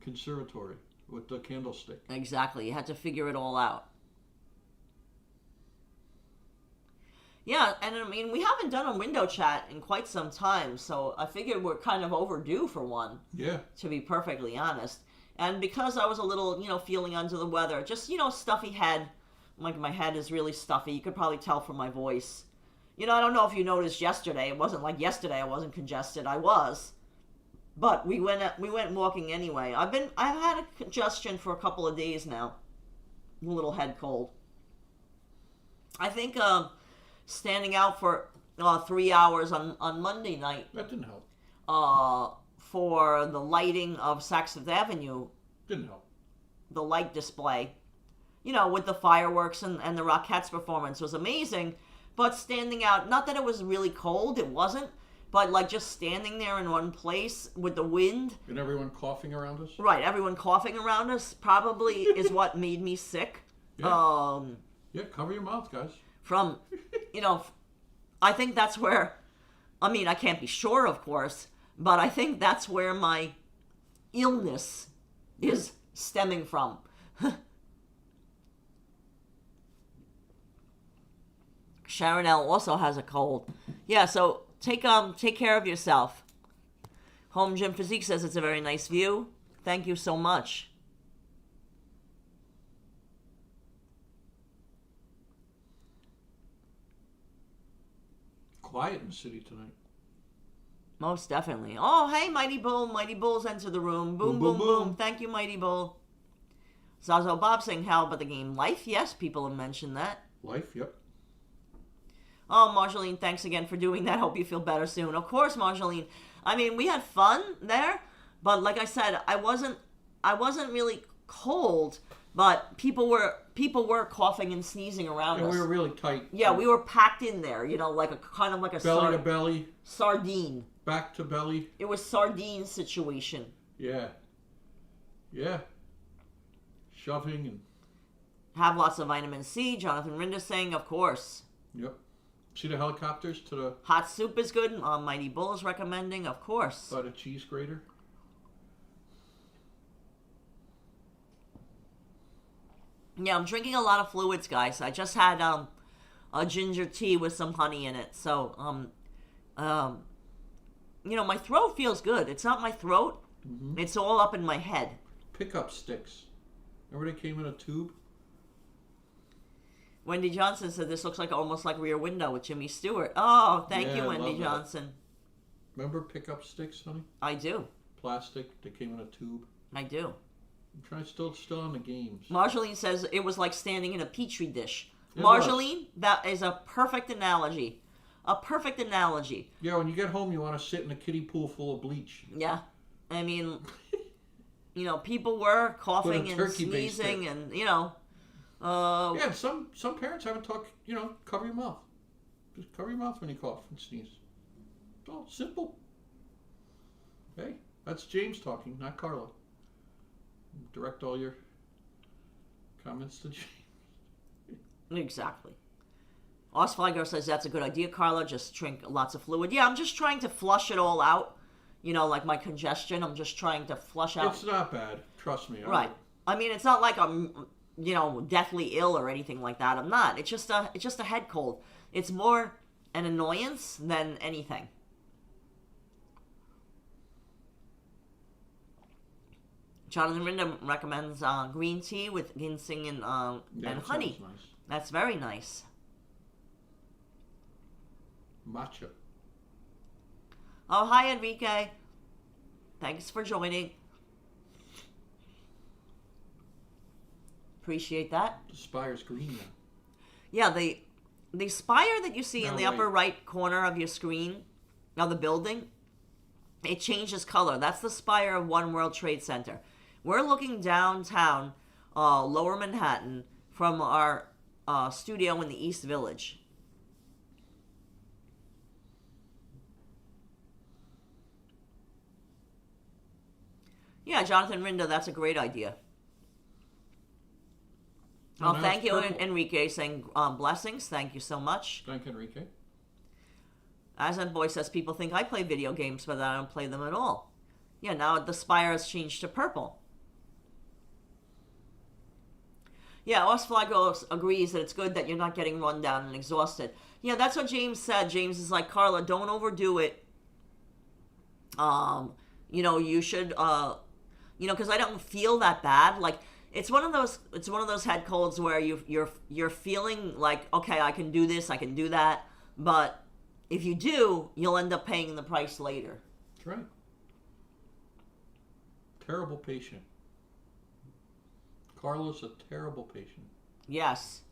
conservatory with the candlestick. Exactly. You had to figure it all out. Yeah, and I mean, we haven't done a window chat in quite some time, so I figured we're kind of overdue for one. Yeah. To be perfectly honest. And because I was a little, feeling under the weather, just, stuffy head. Like, my head is really stuffy. You could probably tell from my voice. I don't know if you noticed yesterday. It wasn't like yesterday I wasn't congested. I was. But we went walking anyway. I've had a congestion for a couple of days now. A little head cold. I think standing out for 3 hours on Monday night. That didn't help. For the lighting of Saks Avenue. Didn't help. The light display. With the fireworks and the Rockettes performance was amazing. But standing out, not that it was really cold, it wasn't. But, like, just standing there in one place with the wind. And everyone coughing around us? Right, everyone coughing around us probably is what made me sick. Yeah. Cover your mouth, guys. From, I think that's where, I can't be sure, of course, but I think that's where my illness is stemming from. Sharon L. also has a cold. Yeah, so take care of yourself. Home Gym Physique says it's a very nice view. Thank you so much. Quiet in the city tonight. Most definitely. Oh, hey, Mighty Bull. Mighty Bull's entered the room. Boom, boom, boom. Thank you, Mighty Bull. Zazo Bob saying, how about the game Life? Yes, people have mentioned that. Life, yep. Oh, Marjolaine, thanks again for doing that. Hope you feel better soon. Of course, Marjolaine. We had fun there, but like I said, I wasn't really cold, but people were coughing and sneezing around us. We were really tight. Yeah, we were packed in there, like a kind of like a belly to belly, sardine, back to belly. It was sardine situation. Yeah. Shoving and have lots of vitamin C. Jonathan Rinda saying, of course. Yep. See the helicopters to the Hot soup is good. Mighty Bull is recommending, of course. by the cheese grater. Yeah, I'm drinking a lot of fluids, guys. I just had a ginger tea with some honey in it. So, you know, my throat feels good. It's not my throat. Mm-hmm. It's all up in my head. Pickup sticks. Remember they came in a tube? Wendy Johnson said this looks like almost like Rear Window with Jimmy Stewart. Oh, thank Yeah, you, I Wendy love that. Johnson. Remember pickup sticks, honey? I do. Plastic. They came in a tube. I do. I'm trying still on the games. Marjolaine says it was like standing in a petri dish. It Marjolaine, that is a perfect analogy. A perfect analogy. Yeah, when you get home, you want to sit in a kiddie pool full of bleach. Yeah. I mean, you know, people were coughing Put a and turkey base sneezing there. and, you know. Yeah, some parents haven't talked, you know, cover your mouth. Just cover your mouth when you cough and sneeze. Oh, simple. Hey, that's James talking, not Karla. Direct all your comments to James. Exactly. Osfliger says that's a good idea, Karla. Just drink lots of fluid. Yeah, I'm just trying to flush it all out. You know, like my congestion. I'm just trying to flush out. It's not bad. Trust me. Right. I mean, it's not like I'm, you know, deathly ill or anything like that. I'm not. It's just a head cold. It's more an annoyance than anything. Jonathan Rinda recommends green tea with ginseng and Yeah, that honey. sounds nice. That's very nice. Matcha. Oh, hi, Enrique. Thanks for joining. Appreciate that. The spire's green now. Yeah, the spire that you see in No, the upper right corner of your screen, of the building, it changes color. That's the spire of One World Trade Center. We're looking downtown, Lower Manhattan, from our studio in the East Village. Yeah, Jonathan Rinda, that's a great idea. Oh, Oh, now thank it's you, purple. Enrique, saying blessings. Thank you so much. Thank you, Enrique. Azan Boy says people think I play video games, but I don't play them at all. Yeah, now the spire has changed to purple. Yeah, Osflago agrees that it's good that you're not getting run down and exhausted. Yeah, that's what James said. James is like, Karla, don't overdo it. You know, you should, you know, because I don't feel that bad. Like, it's one of those head colds where you're feeling like, okay, I can do this, I can do that, but if you do, you'll end up paying the price later. That's right. Terrible patient. Karla's a terrible patient. Yes.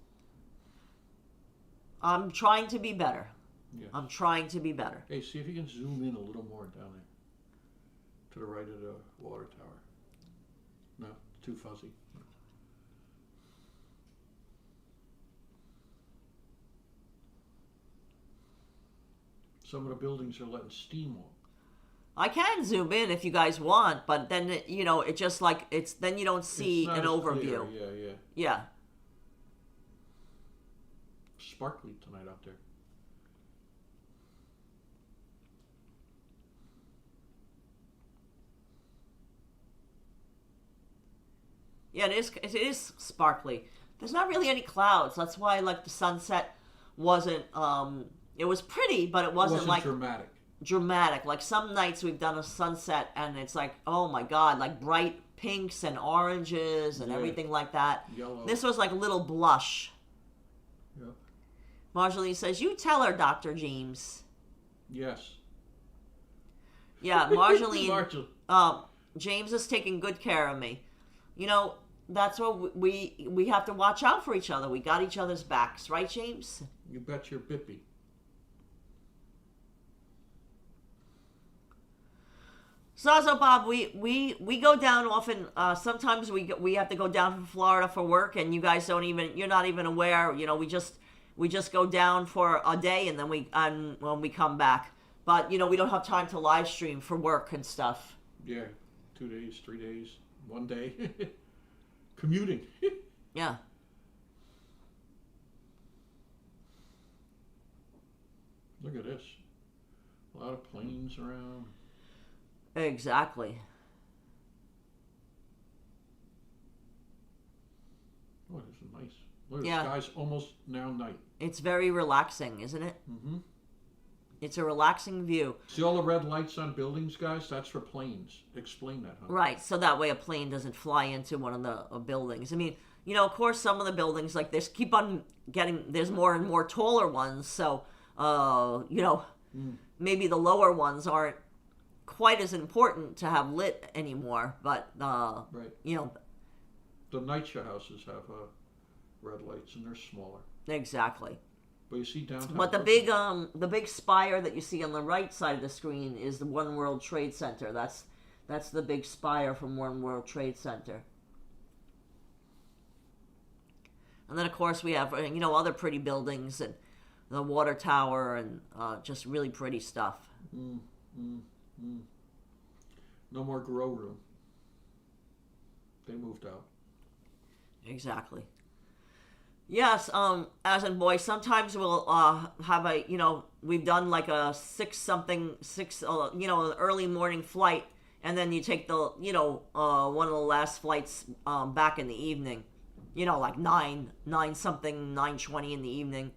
I'm trying to be better. Yes. I'm trying to be better. Hey, see if you can zoom in a little more down there. To the right of the water tower. No, it's too fuzzy. Some of the buildings are letting steam off. I can zoom in if you guys want, but then you know it just like it's then you don't see It's not an as overview. clear. Yeah. Yeah. Sparkly tonight out there. Yeah, it is sparkly. There's not really any clouds. That's why like the sunset wasn't it was pretty, but it wasn't like dramatic. Like some nights we've done a sunset and it's like, oh my god, like bright pinks and oranges and everything like that. Yellow. This was like a little blush. Yep. Marjorie says, you tell her, Dr. James. Yes. Yeah, Marjorie. Marjorie. James is taking good care of me. You know, that's what we have to watch out for each other. We got each other's backs, right, James? You bet your bippy. So Bob, we go down often. Sometimes we have to go down from Florida for work, and you guys you're not even aware. You know, we just go down for a day, and then when we come back. But you know, we don't have time to live stream for work and stuff. Yeah, 2 days, 3 days, 1 day. Commuting. Yeah. A lot of planes around. Exactly. Oh, this is nice. Look, Yeah. the sky's almost now night. It's very relaxing, isn't it? Mm-hmm. It's a relaxing view. See all the red lights on buildings, guys? That's for planes. Explain that, huh? Right, so that way a plane doesn't fly into one of the buildings. I mean, you know, of course, some of the buildings like this keep on getting, there's more and more taller ones, so, you know, maybe the lower ones aren't quite as important to have lit anymore, but, Right. you know. The NYCHA houses have red lights, and they're smaller. Exactly. But you see downtown. But the big spire that you see on the right side of the screen is the One World Trade Center. That's the big spire from One World Trade Center. And then of course we have, you know, other pretty buildings and the water tower and just really pretty stuff. No more grow room. They moved out. Exactly. Yes, as in boys, sometimes we'll have a, you know, we've done like a 6, you know, an early morning flight, and then you take the, you know, one of the last flights back in the evening, you know, like 9:20 in the evening.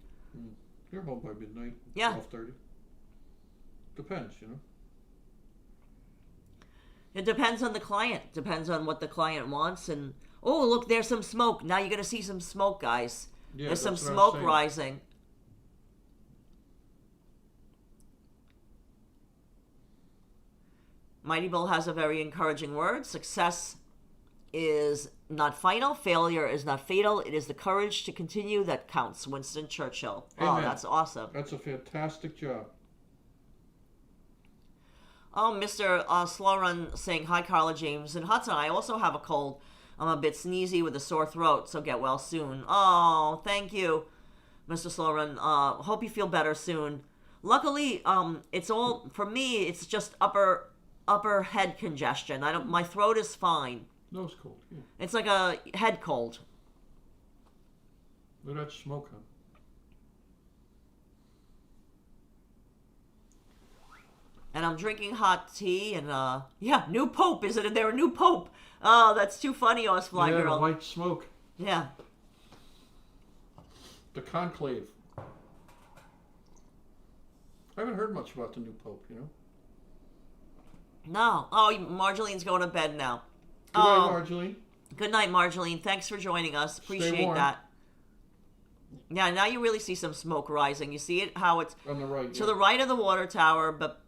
You're home by midnight. Yeah. 12:30. Depends, you know. It depends on the client. Depends on what the client wants. And oh, look, there's some smoke. Now you're gonna see some smoke, guys. Yeah, There's some that's what I'm smoke saying. rising. Mighty Bull has a very encouraging word. Success is not final. Failure is not fatal. It is the courage to continue that counts. Winston Churchill. Amen. Oh, that's awesome. That's a fantastic job. Oh, Mr. Slow Run saying, hi, Karla, James, and Hudson. I also have a cold. I'm a bit sneezy with a sore throat, so get well soon. Oh, thank you, Mr. Slow Run. Hope you feel better soon. Luckily, it's all, for me, it's just upper head congestion. My throat is fine. Nose cold, yeah. It's like a head cold. Look at that smoke, huh? And I'm drinking hot tea, and yeah, new pope. Isn't there a new pope? Oh, that's too funny, Osfly Yeah, girl. white smoke. Yeah. The conclave. I haven't heard much about the new pope, you know. No. Oh, Marjolaine's going to bed now. Good night, Marjorie. Good night, Marjoline. Thanks for joining us. Appreciate warm. that. Yeah, now you really see some smoke rising. You see it, how it's On the right. to the right of the water tower, but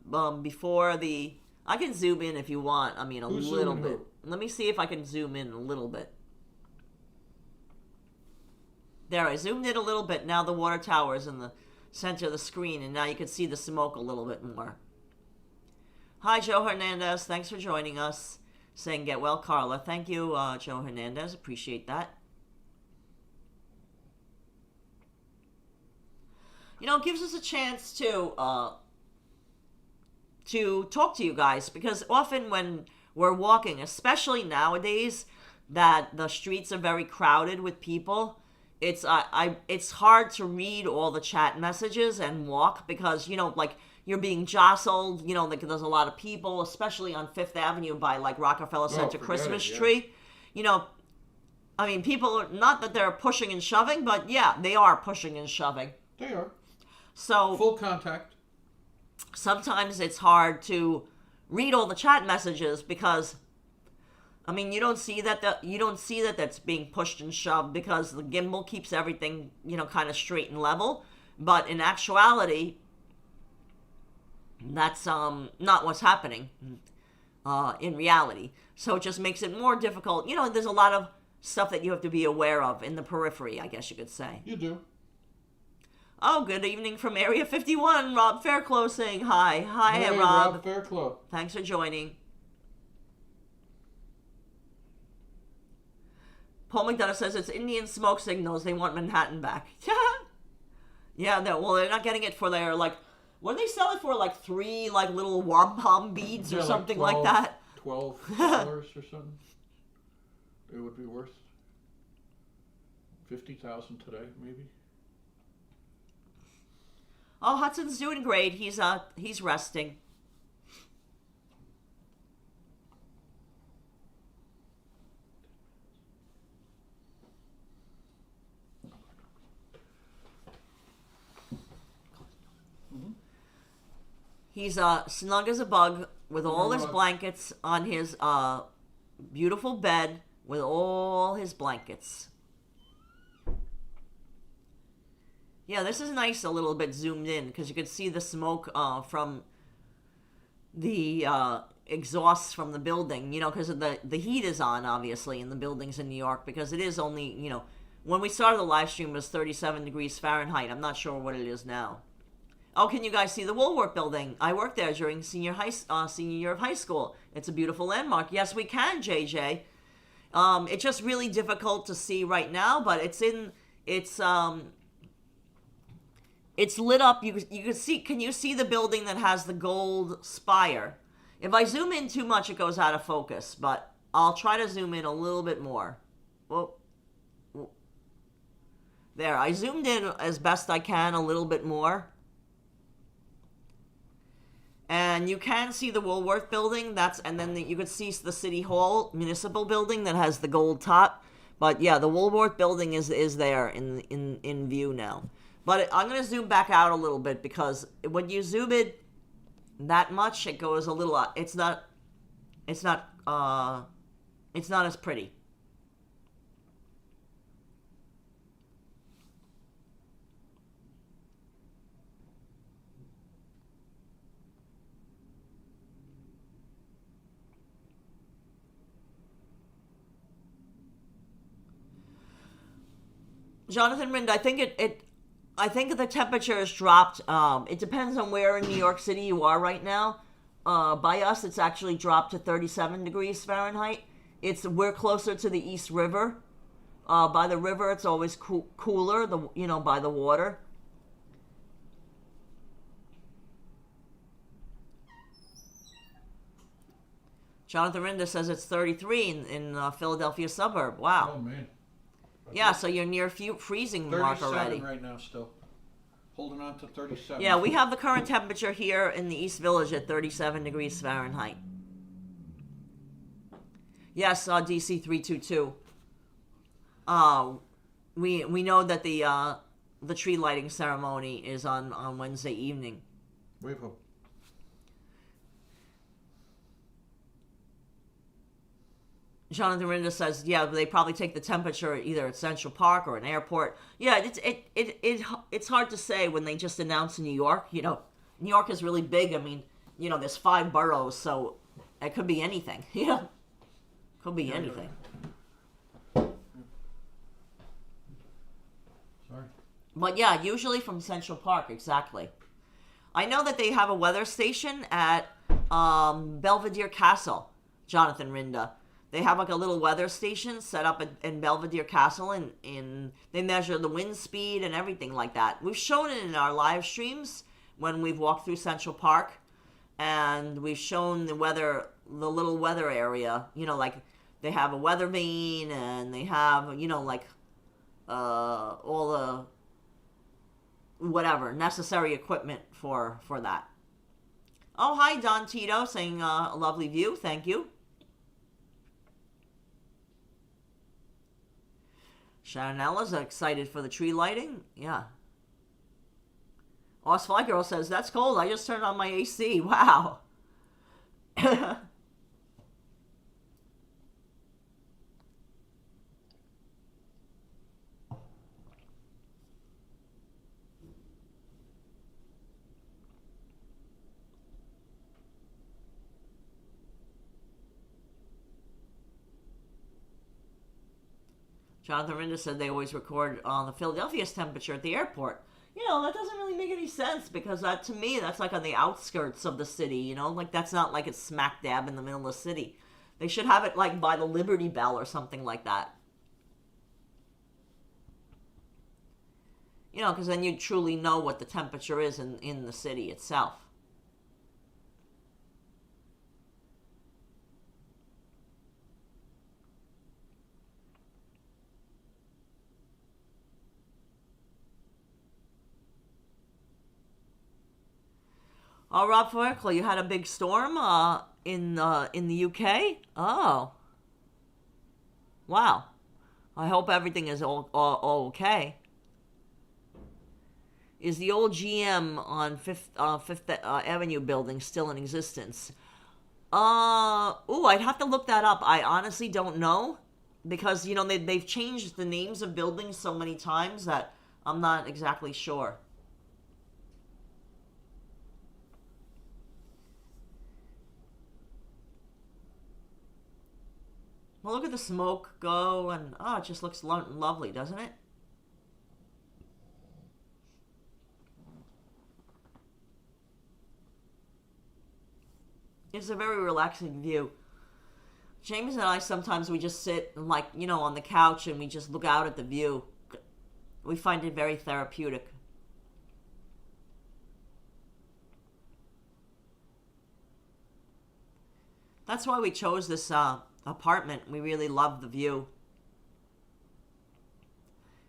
before the... I can zoom in if you want. I mean, Who's little zooming bit. who? Let me see if I can zoom in a little bit. There, I zoomed in a little bit. Now the water tower is in the center of the screen, and now you can see the smoke a little bit more. Hi, Joe Hernandez. Thanks for joining us. Saying, get well, Karla. Thank you, Joe Hernandez. Appreciate that. You know, it gives us a chance to talk to you guys, because often when we're walking, especially nowadays that the streets are very crowded with people, it's hard to read all the chat messages and walk, because, you know, like, you're being jostled, you know, like there's a lot of people, especially on Fifth Avenue by like Rockefeller Center forget Christmas it, yeah. tree. You know, I mean, people are, not that they're pushing and shoving, but yeah, they are pushing and shoving. They are. So Full contact. sometimes it's hard to read all the chat messages, because I mean, you don't see that that's being pushed and shoved, because the gimbal keeps everything, you know, kind of straight and level. But in actuality, that's not what's happening in reality. So it just makes it more difficult. You know, there's a lot of stuff that you have to be aware of in the periphery, I guess you could say. You do. Oh, good evening from Area 51. Rob Fairclough saying hi. Hi, Hey, Rob. Fairclough. Thanks for joining. Paul McDonough says it's Indian smoke signals. They want Manhattan back. Yeah, they're not getting it for their, like, what do they sell it for? Like 3, like, little wampum beads or Yeah, something 12, like that? $12 or something. It would be worth 50,000 today, maybe. Oh, Hudson's doing great. He's resting. He's snug as a bug with all his blankets on his beautiful bed with all his blankets. Yeah, this is nice a little bit zoomed in because you can see the smoke from the exhausts from the building, you know, because the heat is on, obviously, in the buildings in New York because it is only, you know, when we started the live stream it was 37 degrees Fahrenheit. I'm not sure what it is now. Oh, can you guys see the Woolworth building? I worked there during senior year of high school. It's a beautiful landmark. Yes, we can, JJ. It's just really difficult to see right now, but it's lit up. You can see. Can you see the building that has the gold spire? If I zoom in too much, it goes out of focus. But I'll try to zoom in a little bit more. Whoa. There, I zoomed in as best I can a little bit more. And you can see the Woolworth building. And then you can see the City Hall municipal building that has the gold top. But yeah, the Woolworth building is there in view now. But I'm going to zoom back out a little bit because when you zoom in that much, it goes a little. It's not as pretty. Jonathan Rind, I think I think the temperature has dropped. It depends on where in New York City you are right now. By us, it's actually dropped to 37 degrees Fahrenheit. We're closer to the East River. By the river, it's always cooler. By the water. Jonathan Rinda says it's 33 in Philadelphia suburb. Wow. Oh man. Yeah, so you're near freezing mark already. 37 right now still. Holding on to 37. Yeah, we have the current temperature here in the East Village at 37 degrees Fahrenheit. Yes, DC 322. We know that the tree lighting ceremony is on Wednesday evening. We have hope. Jonathan Rinda says, yeah, they probably take the temperature either at Central Park or an airport. Yeah, it's hard to say when they just announced New York. You know, New York is really big. I mean, you know, there's 5 boroughs, so it could be anything. Yeah, could be anything. Sorry. But yeah, usually from Central Park, exactly. I know that they have a weather station at Belvedere Castle, Jonathan Rinda. They have like a little weather station set up in Belvedere Castle, and they measure the wind speed and everything like that. We've shown it in our live streams when we've walked through Central Park, and we've shown the little weather area. You know, like they have a weather vane, and they have, you know, like all the whatever necessary equipment for that. Oh, hi, Don Tito, saying a lovely view. Thank you. Shanella's excited for the tree lighting. Yeah. Oz Fly Girl says, that's cold. I just turned on my AC. Wow. Jonathan Rinda said they always record on the Philadelphia's temperature at the airport. You know, that doesn't really make any sense because to me, that's like on the outskirts of the city, you know? Like, that's not like it's smack dab in the middle of the city. They should have it like by the Liberty Bell or something like that. You know, because then you truly know what the temperature is in the city itself. Oh, Rob Ferkel, you had a big storm in the UK? Oh. Wow. I hope everything is all okay. Is the old GM on Fifth Avenue building still in existence? I'd have to look that up. I honestly don't know because they've changed the names of buildings so many times that I'm not exactly sure. Well, look at the smoke go, and it just looks lovely, doesn't it? It's a very relaxing view. James and I sometimes we just sit on the couch and we just look out at the view. We find it very therapeutic. That's why we chose this apartment. We really love the view.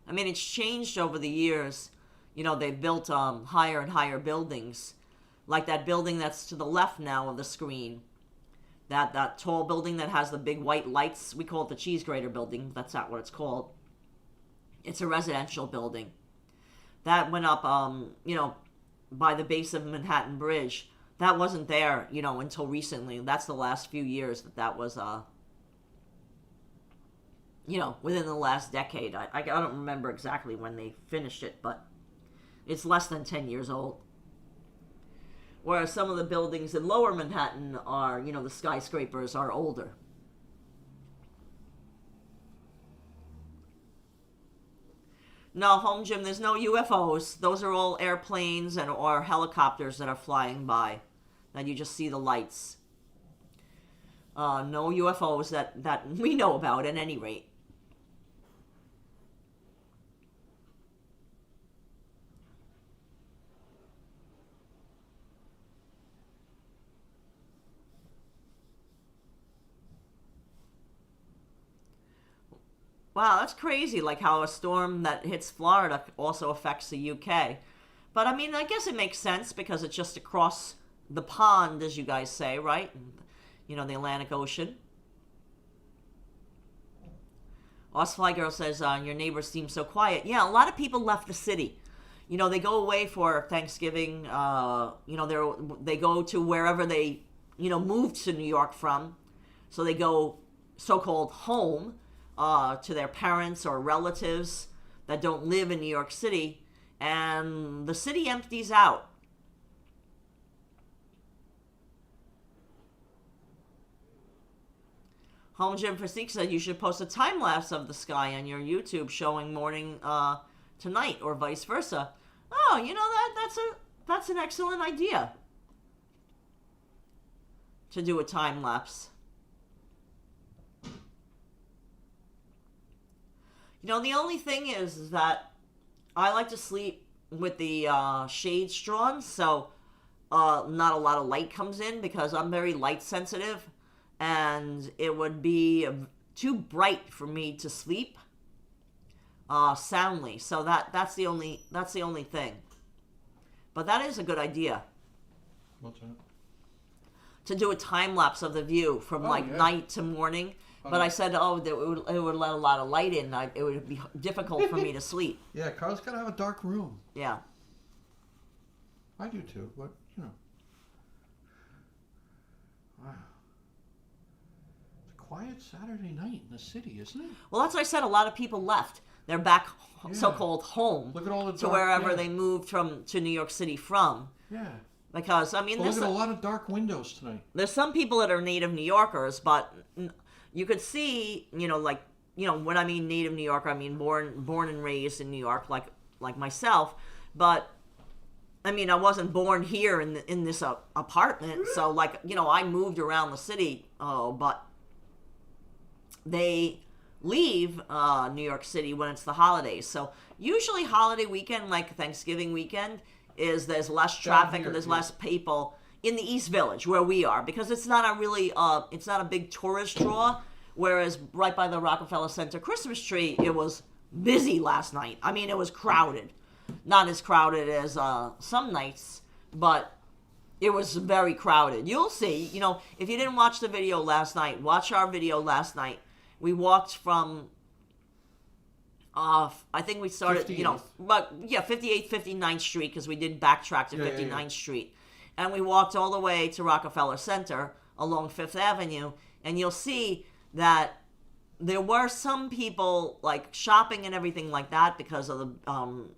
I mean, it's changed over the years. They've built higher and higher buildings. Like that building that's to the left now of the screen. That tall building that has the big white lights. We call it the Cheese Grater Building. That's not what it's called. It's a residential building. That went up, by the base of Manhattan Bridge. That wasn't there, until recently. That's the last few years that was, within the last decade. I don't remember exactly when they finished it, but it's less than 10 years old. Whereas some of the buildings in lower Manhattan are, the skyscrapers are older. No, home gym, there's no UFOs. Those are all airplanes or helicopters that are flying by. And you just see the lights. No UFOs that we know about at any rate. Wow, that's crazy, like how a storm that hits Florida also affects the UK. But I mean, I guess it makes sense because it's just across the pond, as you guys say, right? The Atlantic Ocean. Osfly Girl says, your neighbors seem so quiet. Yeah, a lot of people left the city. They go away for Thanksgiving. They go to wherever they, moved to New York from. So they go so-called home. To their parents or relatives that don't live in New York City, and the city empties out. Home Gym Physique said you should post a time lapse of the sky on your YouTube showing morning to night or vice versa. Oh, that's an excellent idea to do a time lapse. The only thing is that I like to sleep with the shades drawn, so not a lot of light comes in because I'm very light sensitive, and it would be too bright for me to sleep soundly. So that's the only thing. But that is a good idea. What's that? To do a time lapse of the view from night to morning. But I said, it would let a lot of light in. It would be difficult for me to sleep. Yeah, Karla's got to have a dark room. Yeah. I do too, but, Wow. It's a quiet Saturday night in the city, isn't it? Well, that's what I said. A lot of people left. They're back so-called home. Look at all the to wherever they moved to New York City from. Yeah. Because, I mean, look at a lot of dark windows tonight. There's some people that are native New Yorkers, but you could see, when I mean native New Yorker, I mean born and raised in New York, like myself. But I mean, I wasn't born here in this apartment, so I moved around the city. But they leave New York City when it's the holidays. So usually holiday weekend, like Thanksgiving weekend, there's less traffic and there's less people in the East Village where we are, because it's not a big tourist draw. Whereas right by the Rockefeller Center Christmas tree, it was busy last night. I mean, it was crowded. Not as crowded as some nights, but It was very crowded. You'll see. You know, if you didn't watch the video last night, watch our video last night. We walked from, I think we started, 58th. 58th, 59th Street, because we did backtrack to 59th Street. And we walked all the way to Rockefeller Center along 5th Avenue. And you'll see that there were some people, like, shopping and everything like that because of the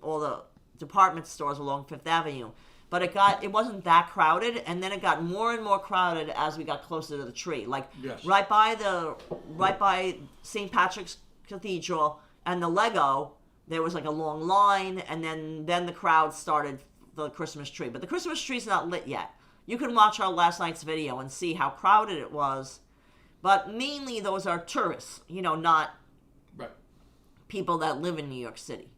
all the department stores along 5th Avenue. But it wasn't that crowded, and then it got more and more crowded as we got closer to the tree. Like Yes. right by St. Patrick's Cathedral and the Lego, there was like a long line, and then the crowd started the Christmas tree. But the Christmas tree's not lit yet. You can watch our last night's video and see how crowded it was. But mainly those are tourists, not Right. people that live in New York City.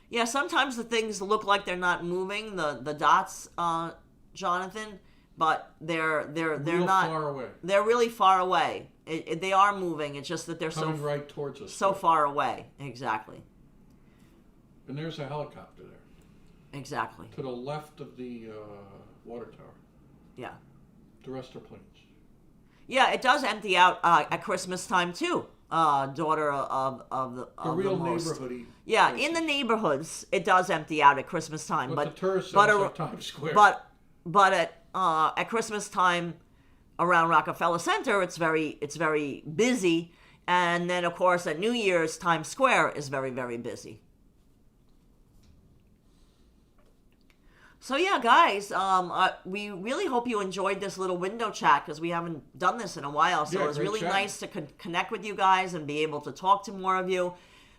Yeah, sometimes the things look like they're not moving, the dots, Jonathan, but they're Real not far away. They're really far away. They are moving. It's just that they're Coming right towards us. so far away. Exactly. And there's a helicopter there. Exactly. To the left of the water tower. Yeah. The rest are planes. Yeah, it does empty out at Christmas time too. Daughter of the real most. neighborhoody. Yeah, places. in the neighborhoods, it does empty out at Christmas time. But the tourist but centers are Times Square. But at Christmas time, around Rockefeller Center, it's very busy, and then of course at New Year's, Times Square is very, very busy. So yeah, guys, we really hope you enjoyed this little window chat, because we haven't done this in a while. So Yeah, it was great really chat. nice to connect with you guys and be able to talk to more of you.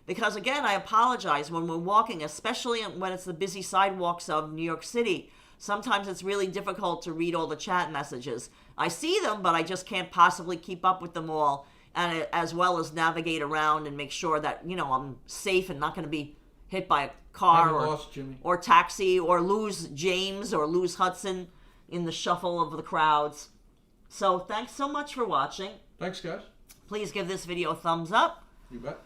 Because again, I apologize when we're walking, especially when it's the busy sidewalks of New York City. Sometimes it's really difficult to read all the chat messages. I see them, but I just can't possibly keep up with them all, and as well as navigate around and make sure that I'm safe and not going to be hit by a car Haven't lost Jimmy. or taxi, or lose James or lose Hudson in the shuffle of the crowds. So thanks so much for watching. Thanks, guys. Please give this video a thumbs up. You bet.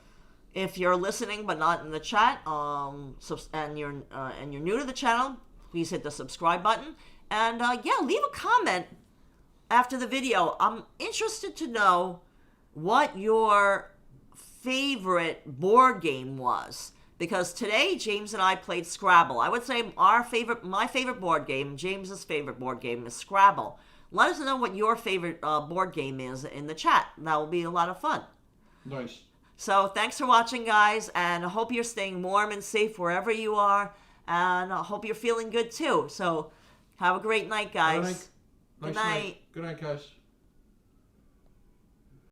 If you're listening but not in the chat, and you're new to the channel, please hit the subscribe button. And yeah, leave a comment after the video. I'm interested to know what your favorite board game was. Because today, James and I played Scrabble. I would say my favorite board game, James's favorite board game, is Scrabble. Let us know what your favorite board game is in the chat. That will be a lot of fun. Nice. So thanks for watching, guys, and I hope you're staying warm and safe wherever you are, and I hope you're feeling good too. So have a great night, guys. Nice Good night. Good night, guys.